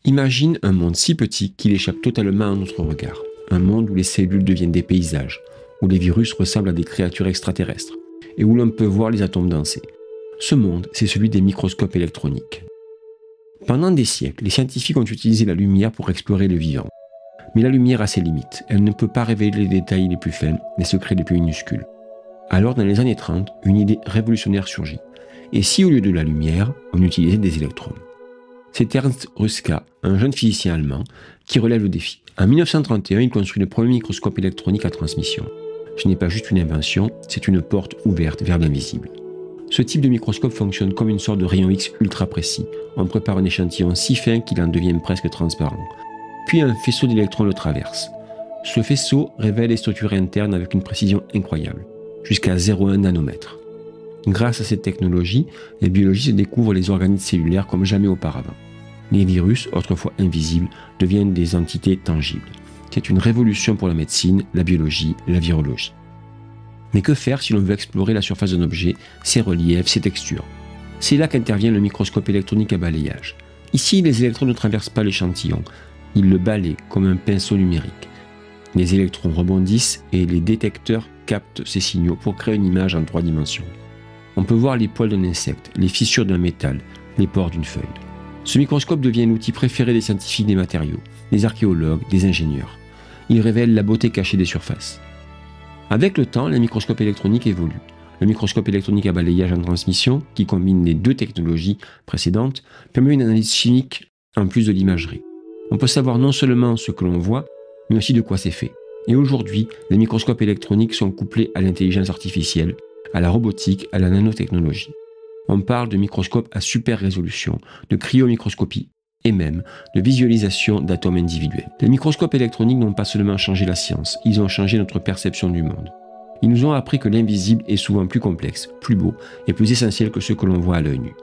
Imagine un monde si petit qu'il échappe totalement à notre regard. Un monde où les cellules deviennent des paysages, où les virus ressemblent à des créatures extraterrestres, et où l'on peut voir les atomes danser. Ce monde, c'est celui des microscopes électroniques. Pendant des siècles, les scientifiques ont utilisé la lumière pour explorer le vivant. Mais la lumière a ses limites. Elle ne peut pas révéler les détails les plus fins, les secrets les plus minuscules. Alors, dans les années 30, une idée révolutionnaire surgit. Et si au lieu de la lumière, on utilisait des électrons? C'est Ernst Ruska, un jeune physicien allemand, qui relève le défi. En 1931, il construit le premier microscope électronique à transmission. Ce n'est pas juste une invention, c'est une porte ouverte vers l'invisible. Ce type de microscope fonctionne comme une sorte de rayon X ultra précis. On prépare un échantillon si fin qu'il en devient presque transparent. Puis un faisceau d'électrons le traverse. Ce faisceau révèle les structures internes avec une précision incroyable, jusqu'à 0,1 nanomètre. Grâce à cette technologie, les biologistes découvrent les organismes cellulaires comme jamais auparavant. Les virus, autrefois invisibles, deviennent des entités tangibles. C'est une révolution pour la médecine, la biologie, la virologie. Mais que faire si l'on veut explorer la surface d'un objet, ses reliefs, ses textures? C'est là qu'intervient le microscope électronique à balayage. Ici, les électrons ne traversent pas l'échantillon, ils le balayent comme un pinceau numérique. Les électrons rebondissent et les détecteurs captent ces signaux pour créer une image en 3 dimensions. On peut voir les poils d'un insecte, les fissures d'un métal, les pores d'une feuille. Ce microscope devient l'outil préféré des scientifiques des matériaux, des archéologues, des ingénieurs. Il révèle la beauté cachée des surfaces. Avec le temps, les microscopes électroniques évoluent. Le microscope électronique à balayage en transmission, qui combine les 2 technologies précédentes, permet une analyse chimique en plus de l'imagerie. On peut savoir non seulement ce que l'on voit, mais aussi de quoi c'est fait. Et aujourd'hui, les microscopes électroniques sont couplés à l'intelligence artificielle, à la robotique, à la nanotechnologie. On parle de microscopes à super résolution, de cryomicroscopie et même de visualisation d'atomes individuels. Les microscopes électroniques n'ont pas seulement changé la science, ils ont changé notre perception du monde. Ils nous ont appris que l'invisible est souvent plus complexe, plus beau et plus essentiel que ce que l'on voit à l'œil nu.